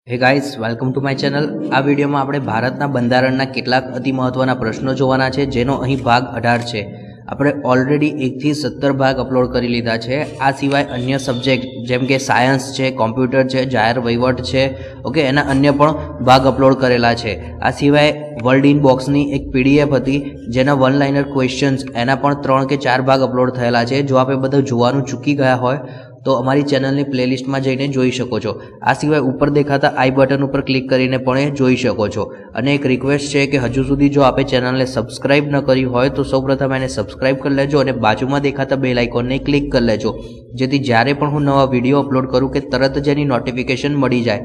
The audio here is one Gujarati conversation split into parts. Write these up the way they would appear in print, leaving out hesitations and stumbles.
હે guys, welcome to my channel. આ વિડીયોમાં આપણે ભારતના બંધારણના કેટલાક અતિ મહત્વના પ્રશ્નો જોવાના છે, જેનો અહીં ભાગ 18 છે। આપણે ઓલરેડી 1 થી 17 ભાગ અપલોડ કરી લીધા છે। આ સિવાય અન્ય સબ્જેક્ટ જેમ કે સાયન્સ છે, કોમ્પ્યુટર છે, જાહેર વહીવટ છે, ઓકે, એના અન્ય પણ ભાગ અપલોડ કરેલા છે। આ સિવાય વર્લ્ડ ઇન બોક્સની એક પીડીએફ હતી, જેના વન લાઇનર ક્વેશ્ચન્સ એના પણ 3 કે 4 ભાગ અપલોડ થયેલા છે। જો આપણે બધું જોવાનું ચૂકી ગયા હોય તો અમારી ચેનલની પ્લેલિસ્ટમાં જઈને જોઈ શકો છો। આ સિવાય ઉપર દેખાતા આઈ બટન ઉપર ક્લિક કરીને પણ જોઈ શકો છો। અને એક રિક્વેસ્ટ છે કે હજુ સુધી જો આપે ચેનલને સબસ્ક્રાઇબ ન કરી હોય તો સૌપ્રથમ એને સબસ્ક્રાઇબ કરી લેજો અને બાજુમાં દેખાતા બેલ આઇકોનને ક્લિક કરી લેજો, જેથી જ્યારે પણ હું નવા વિડીયો અપલોડ કરું કે તરત જ એની નોટિફિકેશન મળી જાય।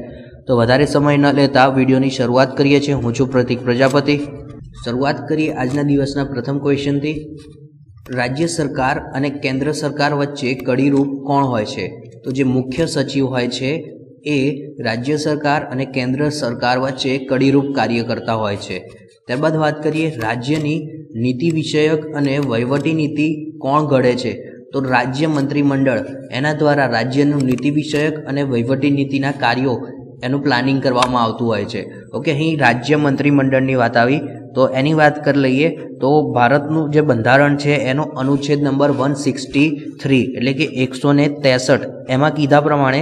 તો વધારે સમય ન લેતા વિડીયોની શરૂઆત કરીએ છીએ। હું છું પ્રતિક પ્રજાપતિ। શરૂઆત કરીએ આજના દિવસના પ્રથમ ક્વેશ્ચનથી। राज्य सरकार અને કેન્દ્ર સરકાર વચ્ચે કડીરૂપ કોણ હોય છે? તો જે મુખ્ય સચિવ હોય છે એ રાજ્ય સરકાર અને કેન્દ્ર સરકાર વચ્ચે કડીરૂપ કાર્ય કરતા હોય છે। ત્યારબાદ વાત કરીએ રાજ્યની નીતિ વિષયક અને વહીવટી નીતિ કોણ ઘડે છે? તો રાજ્ય મંત્રીમંડળ એના દ્વારા રાજ્યનું નીતિ વિષયક અને વહીવટી નીતિના કાર્યો એનું પ્લાનિંગ કરવામાં આવતું હોય છે। ઓકે, અહીં રાજ્ય મંત્રીમંડળની વાત આવી, તો એની વાત કરી લઈએ તો ભારતનું જે બંધારણ છે એનો અનુચ્છેદ નંબર 163 એટલે કે 163 એમાં કીધા પ્રમાણે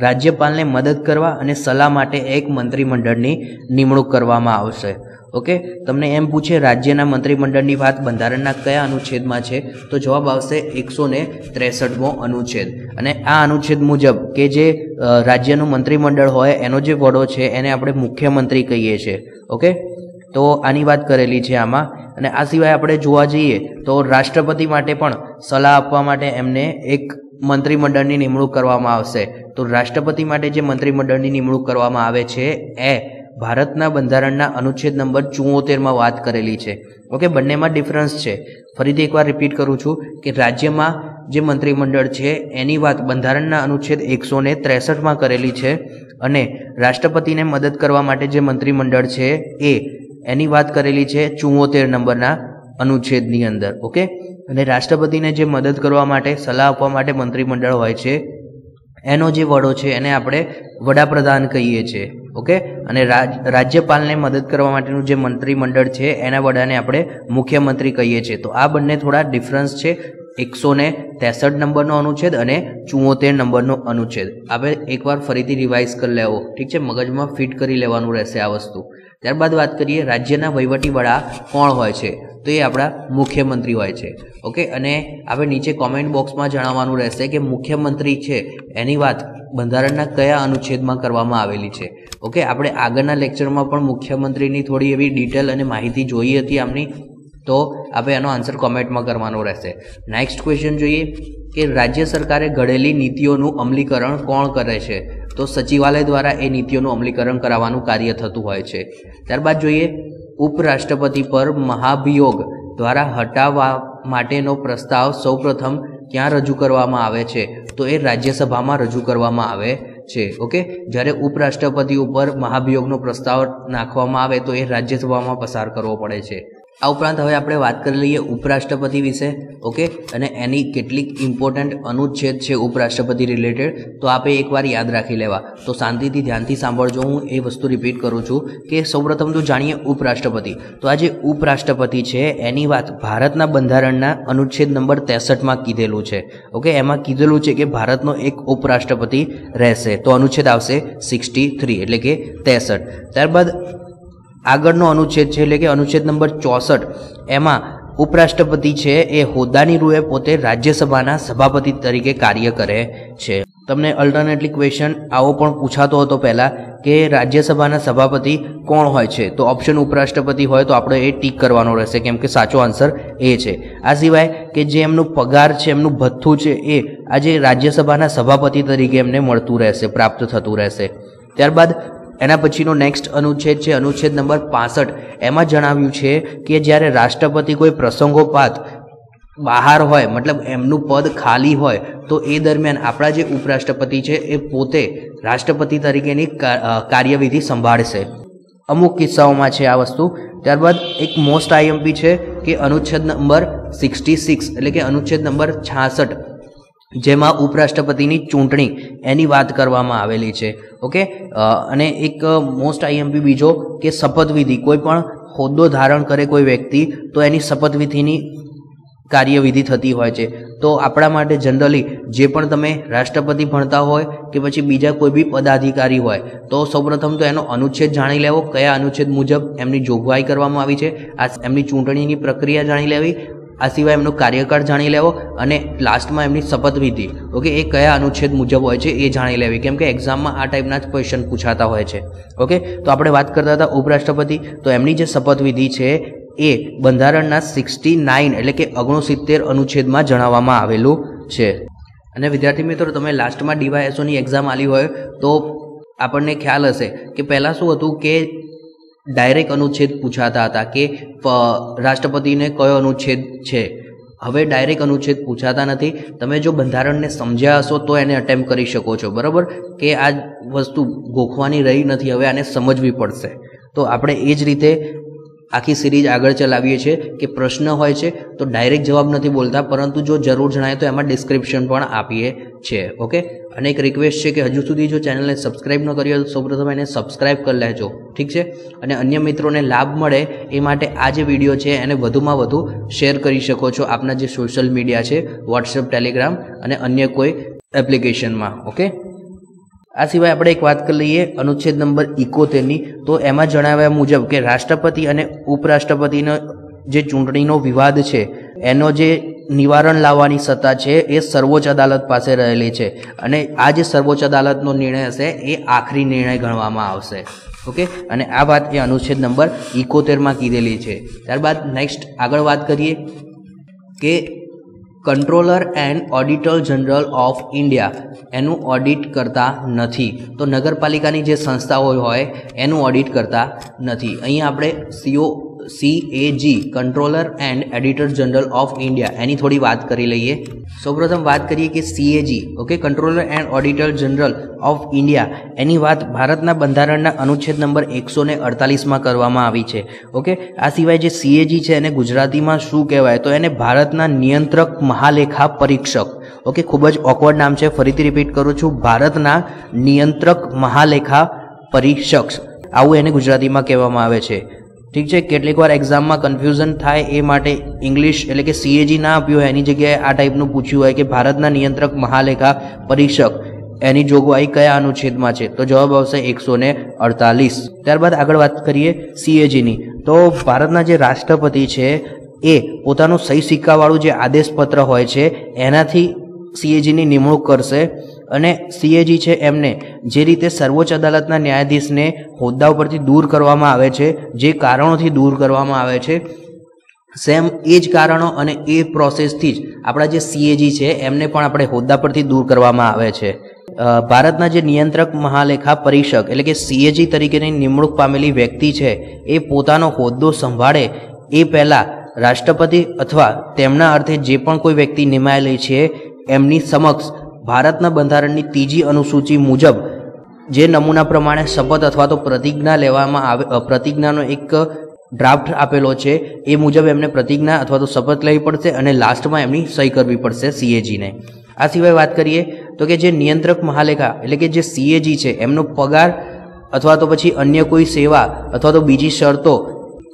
રાજ્યપાલને મદદ કરવા અને સલાહ માટે એક મંત્રીમંડળની નિમણૂક કરવામાં આવશે। ઓકે, તમને એમ પૂછે રાજ્યના મંત્રીમંડળની વાત બંધારણના કયા અનુચ્છેદમાં છે? તો જવાબ આવશે 163મો અનુચ્છેદ। અને આ અનુચ્છેદ મુજબ કે જે રાજ્યનું મંત્રીમંડળ હોય એનો જે વડો છે એને આપણે મુખ્યમંત્રી કહીએ છીએ। ઓકે, તો આની વાત કરેલી છે આમાં। અને આ સિવાય આપણે જોવા જઈએ તો રાષ્ટ્રપતિ માટે પણ સલાહ આપવા માટે એમને એક મંત્રીમંડળની નિમણૂક કરવામાં આવશે। તો રાષ્ટ્રપતિ માટે જે મંત્રીમંડળની નિમણૂક કરવામાં આવે છે એ ભારતના બંધારણના અનુચ્છેદ નંબર 74માં વાત કરેલી છે। ઓકે, બંનેમાં ડિફરન્સ છે। ફરીથી એકવાર રિપીટ કરું છું કે રાજ્યમાં જે મંત્રીમંડળ છે એની વાત બંધારણના અનુચ્છેદ 163માં કરેલી છે, અને રાષ્ટ્રપતિને મદદ કરવા માટે જે મંત્રીમંડળ છે એ એની વાત કરેલી છે 74 નંબરના અનુચ્છેદની અંદર। ઓકે, અને રાષ્ટ્રપતિને જે મદદ કરવા માટે સલાહ આપવા માટે મંત્રીમંડળ હોય છે એનો જે વડો છે એને આપણે વડાપ્રધાન કહીએ છીએ। ઓકે, અને રાજ્યપાલને મદદ કરવા માટેનું જે મંત્રીમંડળ છે એના વડાને આપણે મુખ્યમંત્રી કહીએ છીએ। તો આ બંને થોડા ડિફરન્સ છે, 163 નંબરનો અનુચ્છેદ અને 74 નંબરનો અનુચ્છેદ। આપણે એકવાર ફરીથી રિવાઇઝ કરી લેવો, ઠીક છે, મગજમાં ફિટ કરી લેવાનું રહેશે આ વસ્તુ। ત્યારબાદ વાત કરીએ રાજ્યના વહીવટી વડા કોણ હોય છે? તો એ આપણા મુખ્યમંત્રી હોય છે। ઓકે, અને આપણે નીચે કોમેન્ટ બોક્સમાં જણાવવાનું રહેશે કે મુખ્યમંત્રી છે એની વાત બંધારણના કયા અનુચ્છેદમાં કરવામાં આવેલી છે। ઓકે, આપણે આગળના લેક્ચરમાં પણ મુખ્યમંત્રીની થોડી એવી ડિટેલ અને માહિતી જોઈ હતી આમની, તો આપણે એનો આન્સર કોમેન્ટમાં કરવાનો રહેશે। નેક્સ્ટ ક્વેશ્ચન જોઈએ કે રાજ્ય સરકારે ઘડેલી નીતિઓનું અમલીકરણ કોણ કરે છે? તો સચિવાલય દ્વારા એ નીતિઓનું અમલીકરણ કરાવવાનું કાર્ય થતું હોય છે। ત્યારબાદ જોઈએ ઉપરાષ્ટ્રપતિ પર મહાભિયોગ દ્વારા હટાવવા માટેનો પ્રસ્તાવ સૌપ્રથમ ક્યાં રજૂ કરવામાં આવે છે? તો એ રાજ્યસભામાં રજૂ કરવામાં આવે છે। ઓકે, જ્યારે ઉપરાષ્ટ્રપતિ ઉપર મહાભિયોગનો પ્રસ્તાવ નાખવામાં આવે તો એ રાજ્યસભામાં પસાર કરવો પડે છે। આ ઉપરાંત હવે આપણે વાત કરી લઈએ ઉપરાષ્ટ્રપતિ વિશે। ઓકે, અને એની કેટલીક ઇમ્પોર્ટન્ટ અનુચ્છેદ છે ઉપરાષ્ટ્રપતિ રિલેટેડ, તો આપણે એકવાર યાદ રાખી લેવા। તો શાંતિથી ધ્યાનથી સાંભળજો, હું એ વસ્તુ રિપીટ કરું છું કે સૌપ્રથમ તો જાણીએ ઉપરાષ્ટ્રપતિ। તો આ જે ઉપરાષ્ટ્રપતિ છે એની વાત ભારતના બંધારણના અનુચ્છેદ નંબર 63માં કીધેલું છે। ઓકે, એમાં કીધેલું છે કે ભારતનો એક ઉપરાષ્ટ્રપતિ રહેશે, તો અનુચ્છેદ આવશે 63 એટલે કે 63। ત્યારબાદ આગળનો અનુચ્છેદ છે એટલે કે અનુચ્છેદ નંબર 64, એમાં ઉપરાષ્ટ્રપતિ છે એ હોદ્દાની રૂએ પોતે રાજ્યસભાના સભાપતિ તરીકે કાર્ય કરે છે। તમને અલ્ટરનેટલી ક્વેશ્ચન આવો પણ પૂછાતો હતો પહેલાં કે રાજ્યસભાના સભાપતિ કોણ હોય છે? તો ઓપ્શન ઉપરાષ્ટ્રપતિ હોય તો આપણે એ ટીક કરવાનો રહેશે, કેમ કે સાચો આન્સર એ છે। આ સિવાય કે જે એમનું પગાર છે, એમનું ભથ્થું છે, એ આજે રાજ્યસભાના સભાપતિ તરીકે એમને મળતું રહેશે, પ્રાપ્ત થતું રહેશે। ત્યારબાદ એના પછીનો નેક્સ્ટ અનુચ્છેદ છે અનુચ્છેદ નંબર 65, એમાં જણાવ્યું છે કે જ્યારે રાષ્ટ્રપતિ કોઈ પ્રસંગોપાત બહાર હોય, મતલબ એમનું પદ ખાલી હોય, તો એ દરમિયાન આપણા જે ઉપરાષ્ટ્રપતિ છે એ પોતે રાષ્ટ્રપતિ તરીકેની કાર્યવિધિ સંભાળશે। અમુક કિસ્સાઓમાં છે આ વસ્તુ। ત્યારબાદ એક મોસ્ટ આઈએમપી છે કે અનુચ્છેદ નંબર 66 એટલે કે અનુચ્છેદ નંબર 66 જેમાં ઉપરાષ્ટ્રપતિની ચૂંટણી એની વાત કરવામાં આવેલી છે. ઓકે, અને એક મોસ્ટ આઈએમપી બીજો કે શપથવિધિ, કોઈ પણ હોદ્દો ધારણ કરે કોઈ વ્યક્તિ તો એની શપથવિધિની કાર્યવિધિ થતી હોય છે. તો આપણા માટે જનરલી જે પણ તમે રાષ્ટ્રપતિ ભણતા હોય કે પછી બીજા કોઈ બી પદાધિકારી હોય તો સૌપ્રથમ તો એનો અનુચ્છેદ જાણી લેવો, કયા અનુચ્છેદ મુજબ એમની જોગવાઈ કરવામાં આવી છે, આ એમની ચૂંટણીની પ્રક્રિયા જાણી લેવી, આ સિવાય એમનો કાર્યકાળ જાણી લેવો અને લાસ્ટમાં એમની શપથવિધિ ઓકે એ કયા અનુચ્છેદ મુજબ હોય છે એ જાણી લેવી, કેમ કે એક્ઝામમાં આ ટાઈપના જ ક્વેશ્ચન પૂછાતા હોય છે. ઓકે, તો આપણે વાત કરતા હતા ઉપરાષ્ટ્રપતિ, તો એમની જે શપથવિધિ છે એ બંધારણના 69 એટલે કે 69 અનુચ્છેદમાં જણાવવામાં આવેલું છે. અને વિદ્યાર્થી મિત્રો, તમે લાસ્ટમાં ડીવાયએસઓની એક્ઝામ આલી હોય તો આપણને ખ્યાલ હશે કે પહેલાં શું હતું કે ડાયરેક્ટ અનુચ્છેદ પૂછાતા હતા કે રાષ્ટ્રપતિને કયો અનુચ્છેદ છે. હવે ડાયરેક્ટ અનુચ્છેદ પૂછાતા નથી. તમે જો બંધારણને સમજ્યા હશો તો એને અટેમ્પ્ટ કરી શકો છો, બરાબર, કે આ વસ્તુ ગોખવાની રહી નથી, હવે આને સમજવી પડશે. તો આપણે એ જ રીતે આખી સિરીઝ આગળ ચલાવીએ છીએ કે પ્રશ્ન હોય છે તો ડાયરેક્ટ જવાબ નથી બોલતા, પરંતુ જો જરૂર જણાય તો એમાં ડિસ્ક્રિપ્શન પણ આપીએ છીએ. ઓકે, અને એક રિક્વેસ્ટ છે કે હજુ સુધી જો ચેનલને સબસ્ક્રાઇબ ન કરી હોય તો સૌપ્રથમ એને સબસ્ક્રાઇબ કરી લેજો, ઠીક છે, અને અન્ય મિત્રોને લાભ મળે એ માટે આ જે વિડીયો છે એને વધુમાં વધુ શેર કરી શકો છો આપના જે સોશિયલ મીડિયા છે, વોટ્સએપ, ટેલિગ્રામ અને અન્ય કોઈ એપ્લિકેશનમાં. ઓકે, આ સિવાય આપણે એક વાત કરી લઈએ અનુચ્છેદ નંબર 71ની, તો એમાં જણાવ્યા મુજબ કે રાષ્ટ્રપતિ અને ઉપરાષ્ટ્રપતિનો જે ચૂંટણીનો વિવાદ છે એનો જે નિવારણ લાવવાની સત્તા છે એ સર્વોચ્ચ અદાલત પાસે રહેલી છે, અને આ જે સર્વોચ્ચ અદાલતનો નિર્ણય હશે એ આખરી નિર્ણય ગણવામાં આવશે. ઓકે, અને આ વાત એ અનુચ્છેદ નંબર 71માં કીધેલી છે. ત્યારબાદ નેક્સ્ટ આગળ વાત કરીએ કે controller and auditor general of India એનું ઓડિટ કરતા નથી. તો નગરપાલિકાની જે સંસ્થાઓ હોય એનું ઓડિટ કરતા નથી. અહીંયા આપણે CAG controller and editor general of India એની થોડી વાત કરી લઈએ. સૌપ્રથમ વાત કરીએ કે CAG okay controller and auditor general of India એની વાત ભારતના બંધારણના અનુચ્છેદ નંબર 148માં કરવામાં આવી છે. ઓકે, આ સિવાય જે CAG છે એને ગુજરાતીમાં શું કહેવાય તો એને ભારતના નિયંત્રક મહાલેખા પરીક્ષક. ઓકે, ખૂબ જ ઓકવર્ડ નામ છે, ફરીથી રિપીટ કરું છું, ભારતના નિયંત્રક મહાલેખા પરીક્ષક, આવું એને ગુજરાતીમાં કહેવામાં આવે છે. ઠીક છે, કેટલીક વાર એક્ઝામમાં કન્ફ્યુઝન થાય એ માટે ઇંગ્લિશ એટલે કે CAG ના આપ્યું હોય એની જગ્યાએ આ ટાઈપનું પૂછ્યું હોય કે ભારતના નિયંત્રક મહાલેખા પરીક્ષક એની જોગવાઈ કયા અનુચ્છેદમાં છે, તો જવાબ આવશે 148. ત્યારબાદ આગળ વાત કરીએ CAGની, તો ભારતના જે રાષ્ટ્રપતિ છે એ પોતાનું સહી સિક્કાવાળું જે આદેશપત્ર હોય છે એનાથી CAGની નિમણૂક કરશે, અને CAG છે એમને જે રીતે સર્વોચ્ચ અદાલતના ન્યાયાધીશને હોદ્દા ઉપરથી દૂર કરવામાં આવે છે, જે કારણોથી દૂર કરવામાં આવે છે, સેમ એ જ કારણો અને એ પ્રોસેસથી જ આપણા જે CAG છે એમને પણ આપણે હોદ્દા પરથી દૂર કરવામાં આવે છે. ભારતના જે નિયંત્રક મહાલેખા પરીક્ષક એટલે કે CAG તરીકેની નિમણૂક પામેલી વ્યક્તિ છે એ પોતાનો હોદ્દો સંભાળે એ પહેલાં રાષ્ટ્રપતિ અથવા તેમના અર્થે જે પણ કોઈ વ્યક્તિ નિમાયેલી છે એમની સમક્ષ ભારતના બંધારણની 3જી અનુસૂચિ મુજબ જે નમૂના પ્રમાણે શપથ અથવા તો પ્રતિજ્ઞા લેવામાં આવે, પ્રતિજ્ઞાનો એક ડ્રાફ્ટ આપેલો છે એ મુજબ એમને પ્રતિજ્ઞા અથવા તો શપથ લેવી પડશે અને લાસ્ટમાં એમની સહી કરવી પડશે CAGને. આ સિવાય વાત કરીએ તો કે જે નિયંત્રક મહાલેખા એટલે કે જે CAG છે એમનો પગાર અથવા તો પછી અન્ય કોઈ સેવા અથવા તો બીજી શરતો,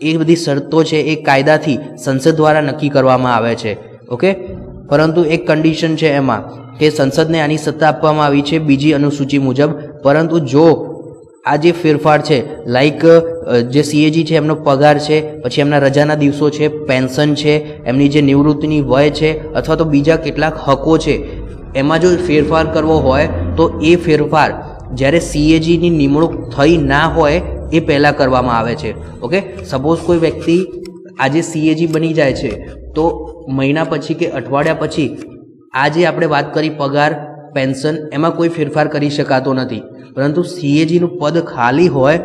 એ બધી શરતો છે એ કાયદાથી સંસદ દ્વારા નક્કી કરવામાં આવે છે. ઓકે, પરંતુ એક કન્ડિશન છે એમાં કે સંસદને આની સત્તા આપવામાં આવી છે 2જી અનુસૂચિ મુજબ, પરંતુ જો આ જે ફેરફાર છે લાઈક જે CAG છે એમનો પગાર છે, પછી એમના રજાના દિવસો છે, પેન્શન છે, એમની જે નિવૃત્તિની વય છે અથવા તો બીજા કેટલાક હકો છે, એમાં જો ફેરફાર કરવો હોય તો એ ફેરફાર જ્યારે CAGની નિમણૂક થઈ ના હોય એ પહેલાં કરવામાં આવે છે. ઓકે, સપોઝ કોઈ વ્યક્તિ આજે CAG બની જાય છે તો મહિના પછી કે અઠવાડિયા પછી આજે આપણે વાત કરી પગાર, પેન્શન, એમાં કોઈ ફેરફાર કરી શકાતો નથી, પરંતુ CAGનું પદ ખાલી હોય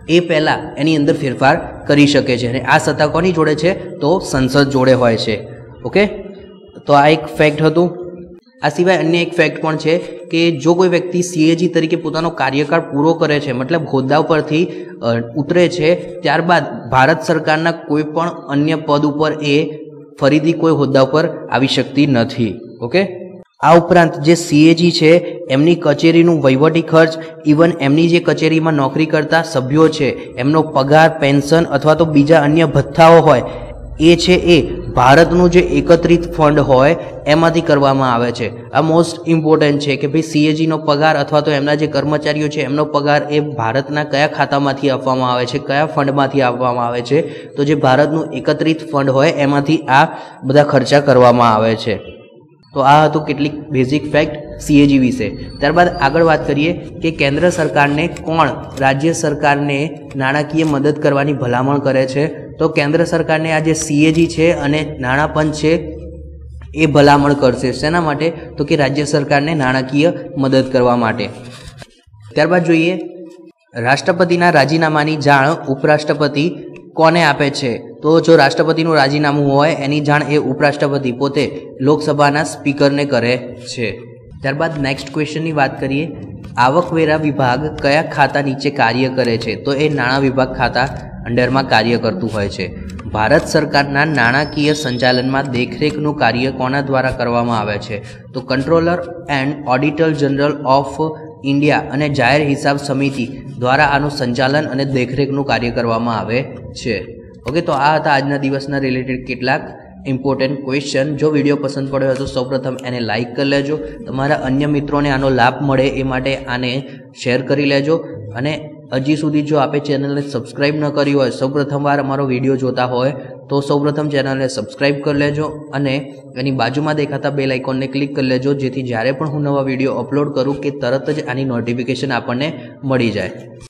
એ પહેલાં એની અંદર ફેરફાર કરી શકે છે, અને આ સત્તા કોની જોડે છે તો સંસદ જોડે હોય છે. ઓકે, તો આ એક ફેક્ટ હતું. આ સિવાય અન્ય એક ફેક્ટ પણ છે કે જો કોઈ વ્યક્તિ CAG તરીકે પોતાનો કાર્યકાળ પૂરો કરે છે, મતલબ હોદ્દા પરથી ઉતરે છે, ત્યારબાદ ભારત સરકારના કોઈ પણ અન્ય પદ ઉપર એ ફરીથી કોઈ હોદ્દા પર આવી શકતી નથી. ઓકે, આ ઉપરાંત જે સીએજી છે એમની કચેરીનું વહીવટી ખર્ચ, ઇવન એમની જે કચેરીમાં નોકરી કરતા સભ્યો છે એમનો પગાર, પેન્શન અથવા તો બીજા અન્ય ભથ્થાઓ હોય એ છે એ ભારતનું જે એકત્રિત ફંડ હોય એમાંથી કરવામાં આવે છે. આ મોસ્ટ ઇમ્પોર્ટન્ટ છે કે ભાઈ સીએજીનો પગાર અથવા તો એમના જે કર્મચારીઓ છે એમનો પગાર એ ભારતના કયા ખાતામાંથી આપવામાં આવે છે, કયા ફંડમાંથી આપવામાં આવે છે. તો જે ભારતનું એકત્રિત ફંડ હોય એમાંથી આ બધા ખર્ચા કરવામાં આવે છે. તો આ હતું કેટલીક બેઝિક ફેક્ટ સીએજી વિશે. ત્યારબાદ આગળ વાત કરીએ કે કેન્દ્ર સરકારને કોણ રાજ્ય સરકારને નાણાકીય મદદ કરવાની ભલામણ કરે છે. તો કેન્દ્ર સરકારને આ જે સીએજી છે અને નાણાં પંચ છે એ ભલામણ કરશે. શેના માટે? તો કે રાજ્ય સરકારને નાણાકીય મદદ કરવા માટે. ત્યારબાદ જોઈએ રાષ્ટ્રપતિના રાજીનામાની જાણ ઉપરાષ્ટ્રપતિ કોને આપે છે. તો જો રાષ્ટ્રપતિનું રાજીનામું હોય એની જાણ એ ઉપરાષ્ટ્રપતિ પોતે લોકસભાના સ્પીકરને કરે છે. ત્યારબાદ નેક્સ્ટ ક્વેશ્ચનની વાત કરીએ. આવકવેરા વિભાગ કયા ખાતા નીચે કાર્ય કરે છે? તો એ નાણાં વિભાગ ખાતા અંડરમાં કાર્ય કરતું હોય છે. ભારત સરકારના નાણાકીય સંચાલનમાં દેખરેખનું કાર્ય કોના દ્વારા કરવામાં આવે છે? તો controller and auditor general of India અને જાહેર હિસાબ સમિતિ દ્વારા આનું સંચાલન અને દેખરેખનું કાર્ય કરવામાં આવે છે. ઓકે, તો આ હતા આજના દિવસના રિલેટેડ કેટલાક ઇમ્પોર્ટન્ટ ક્વેશ્ચન. જો વિડીયો પસંદ પડ્યો હોય તો સૌપ્રથમ એને લાઇક કરી લેજો. તમારા અન્ય મિત્રોને આનો લાભ મળે એ માટે આને શેર કરી લેજો. અને હજી સુધી જો આપે ચેનલને સબસ્ક્રાઈબ ન કરી હોય, સૌપ્રથમવાર અમારો વિડીયો જોતા હોય તો સૌપ્રથમ ચેનલને સબસ્ક્રાઈબ કરી લેજો અને એની બાજુમાં દેખાતા બેલ આઇકોનને ક્લિક કરી લેજો, જેથી જ્યારે પણ હું નવા વિડીયો અપલોડ કરું કે તરત જ આની નોટિફિકેશન આપણને મળી જાય.